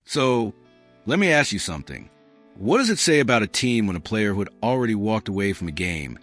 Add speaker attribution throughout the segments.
Speaker 1: So, let me ask you something. What does it say about a team when a player who had already walked away from a game,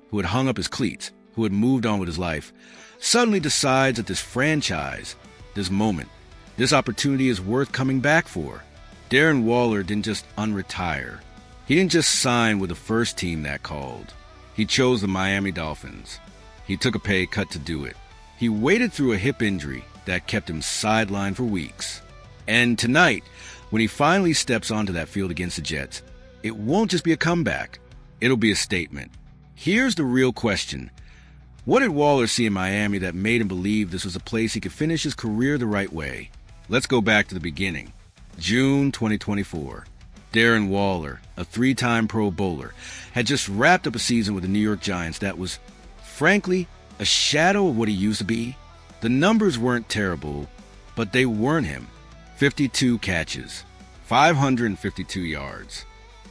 Speaker 1: who had hung up his cleats, who had moved on with his life, suddenly decides that this franchise, this moment, this opportunity is worth coming back for? Darren Waller didn't just unretire. He didn't just sign with the first team that called. He chose the Miami Dolphins. He took a pay cut to do it. He waited through a hip injury that kept him sidelined for weeks. And tonight, when he finally steps onto that field against the Jets, it won't just be a comeback. It'll be a statement. Here's the real question. What did Waller see in Miami that made him believe this was a place he could finish his career the right way? Let's go back to the beginning. June 2024. Darren Waller, a three-time Pro Bowler, had just wrapped up a season with the New York Giants that was, frankly, a shadow of what he used to be. The numbers weren't terrible, but they weren't him. 52 catches, 552 yards,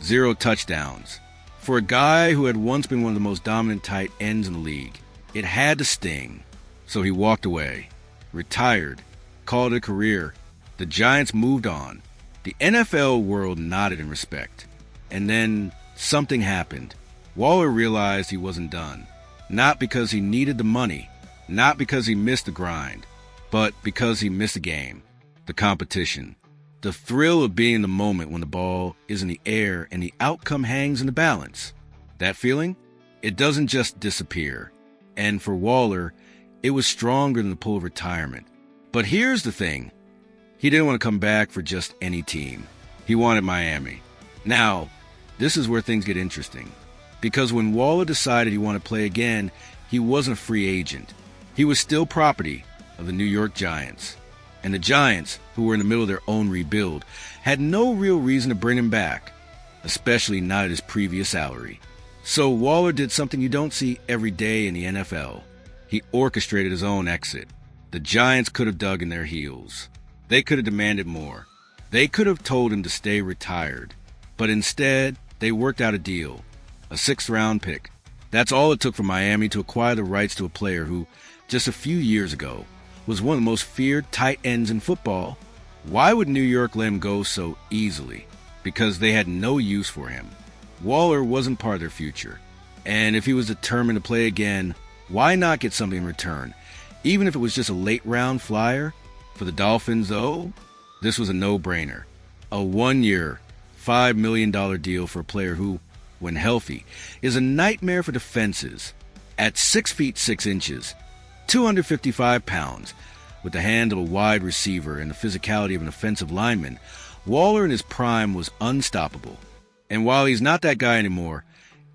Speaker 1: 0 touchdowns. For a guy who had once been one of the most dominant tight ends in the league, it had to sting. So he walked away, retired, called it a career. The Giants moved on. The NFL world nodded in respect. And then something happened. Waller realized he wasn't done. Not because he needed the money, not because he missed the grind, but because he missed the game, the competition, the thrill of being in the moment when the ball is in the air and the outcome hangs in the balance. That feeling? It doesn't just disappear. And for Waller, it was stronger than the pull of retirement. But here's the thing. He didn't want to come back for just any team. He wanted Miami. Now, this is where things get interesting. Because when Waller decided he wanted to play again, he wasn't a free agent. He was still property of the New York Giants. And the Giants, who were in the middle of their own rebuild, had no real reason to bring him back, especially not at his previous salary. So Waller did something you don't see every day in the NFL. He orchestrated his own exit. The Giants could have dug in their heels. They could have demanded more. They could have told him to stay retired. But instead, they worked out a deal. A 6th-round pick. That's all it took for Miami to acquire the rights to a player who, just a few years ago, was one of the most feared tight ends in football. Why would New York let him go so easily? Because they had no use for him. Waller wasn't part of their future. And if he was determined to play again, why not get something in return? Even if it was just a late-round flyer? For the Dolphins, though, this was a no-brainer. A 1-year, $5 million deal for a player who, when healthy, is a nightmare for defenses. At 6 feet 6 inches, 255 pounds, with the hand of a wide receiver and the physicality of an offensive lineman, Waller in his prime was unstoppable. And while he's not that guy anymore,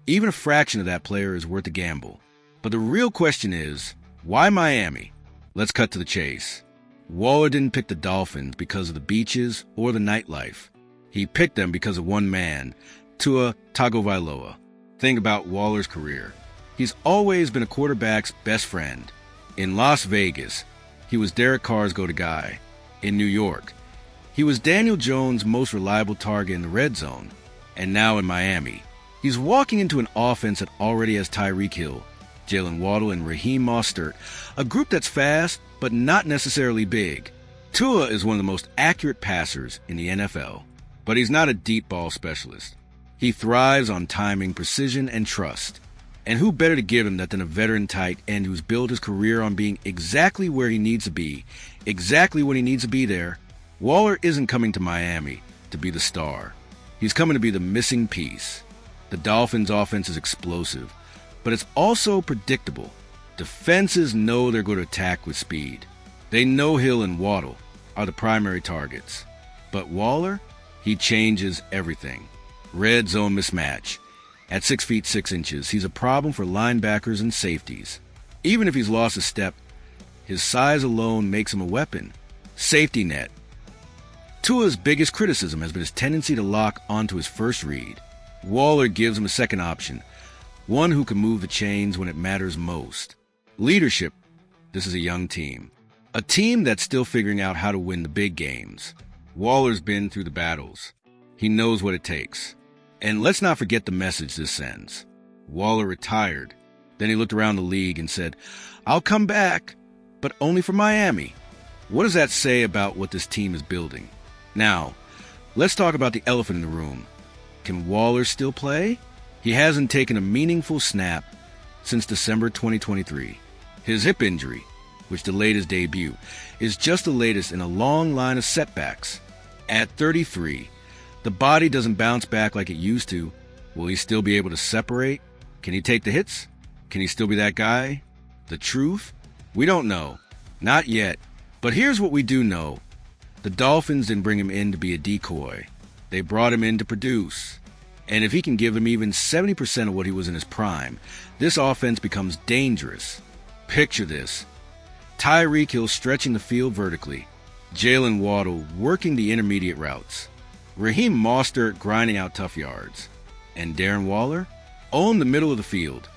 Speaker 1: even a fraction of that player is worth a gamble. But the real question is, why Miami? Let's cut to the chase. Waller didn't pick the Dolphins because of the beaches or the nightlife. He picked them because of one man, Tua Tagovailoa. Think about Waller's career. He's always been a quarterback's best friend. In Las Vegas, he was Derek Carr's go-to guy. In New York, he was Daniel Jones' most reliable target in the red zone. And now in Miami, he's walking into an offense that already has Tyreek Hill, Jalen Waddle, and Raheem Mostert, a group that's fast but not necessarily big. Tua is one of the most accurate passers in the NFL, but he's not a deep ball specialist. He thrives on timing, precision, and trust. And who better to give him that than a veteran tight end who's built his career on being exactly where he needs to be, exactly when he needs to be there? Waller isn't coming to Miami to be the star. He's coming to be the missing piece. The Dolphins' offense is explosive, but it's also predictable. Defenses know they're going to attack with speed. They know Hill and Waddle are the primary targets. But Waller, he changes everything. Red zone mismatch. At 6 feet 6 inches, he's a problem for linebackers and safeties. Even if he's lost a step, his size alone makes him a weapon. Safety net. Tua's biggest criticism has been his tendency to lock onto his first read. Waller gives him a second option, one who can move the chains when it matters most. Leadership. This is a young team. A team that's still figuring out how to win the big games. Waller's been through the battles. He knows what it takes. And let's not forget the message this sends. Waller retired. Then he looked around the league and said, "I'll come back, but only for Miami." What does that say about what this team is building? Now, let's talk about the elephant in the room. Can Waller still play? He hasn't taken a meaningful snap since December 2023. His hip injury, which delayed his debut, is just the latest in a long line of setbacks. At 33, the body doesn't bounce back like it used to. Will he still be able to separate? Can he take the hits? Can he still be that guy? The truth? We don't know. Not yet. But here's what we do know. The Dolphins didn't bring him in to be a decoy. They brought him in to produce. And if he can give them even 70% of what he was in his prime, this offense becomes dangerous. Picture this. Tyreek Hill stretching the field vertically. Jalen Waddle working the intermediate routes. Raheem Mostert grinding out tough yards. And Darren Waller own the middle of the field,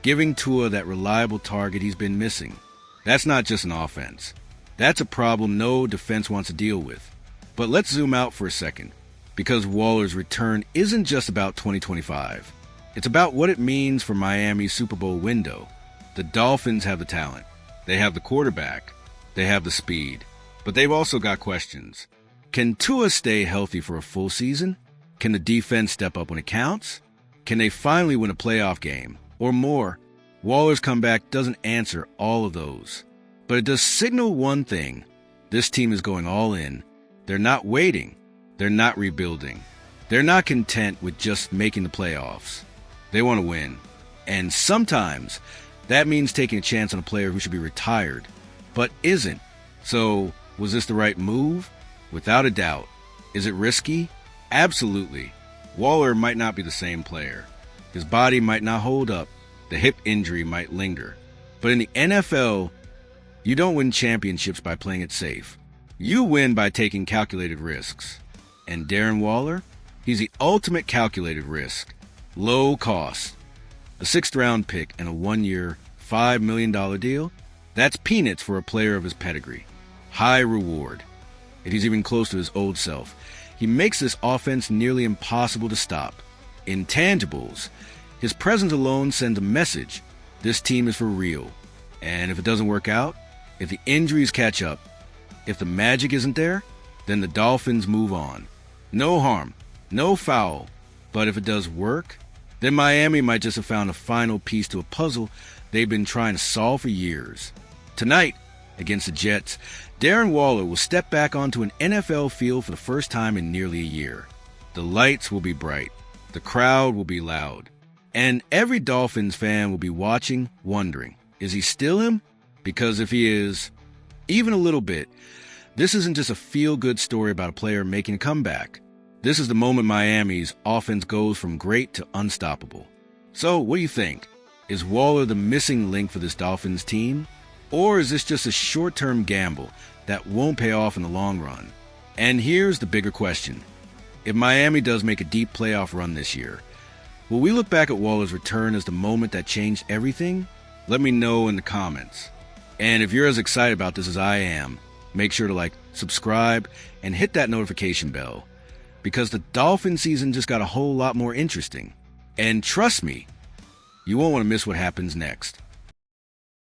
Speaker 1: giving Tua that reliable target he's been missing. That's not just an offense. That's a problem no defense wants to deal with. But let's zoom out for a second, because Waller's return isn't just about 2025. It's about what it means for Miami's Super Bowl window. The Dolphins have the talent. They have the quarterback. They have the speed. But they've also got questions. Can Tua stay healthy for a full season? Can the defense step up when it counts? Can they finally win a playoff game? Or more? Waller's comeback doesn't answer all of those. But it does signal one thing. This team is going all in. They're not waiting. They're not rebuilding. They're not content with just making the playoffs. They want to win. And sometimes that means taking a chance on a player who should be retired, but isn't. So, was this the right move? Without a doubt. Is it risky? Absolutely. Waller might not be the same player. His body might not hold up. The hip injury might linger. But in the NFL, you don't win championships by playing it safe. You win by taking calculated risks. And Darren Waller? He's the ultimate calculated risk. Low cost. A 6th-round pick and a 1-year, $5 million deal? That's peanuts for a player of his pedigree. High reward. If he's even close to his old self, he makes this offense nearly impossible to stop. Intangibles. His presence alone sends a message. This team is for real. And if it doesn't work out, if the injuries catch up, if the magic isn't there, then the Dolphins move on. No harm, no foul. But if it does work, then Miami might just have found a final piece to a puzzle they've been trying to solve for years. Tonight, against the Jets, Darren Waller will step back onto an NFL field for the first time in nearly a year. The lights will be bright. The crowd will be loud. And every Dolphins fan will be watching, wondering, is he still him? Because if he is, even a little bit, this isn't just a feel-good story about a player making a comeback. This is the moment Miami's offense goes from great to unstoppable. So, what do you think? Is Waller the missing link for this Dolphins team? Or is this just a short-term gamble that won't pay off in the long run? And here's the bigger question. If Miami does make a deep playoff run this year, will we look back at Waller's return as the moment that changed everything? Let me know in the comments. And if you're as excited about this as I am, make sure to like, subscribe, and hit that notification bell. Because the Dolphin season just got a whole lot more interesting. And trust me, you won't want to miss what happens next.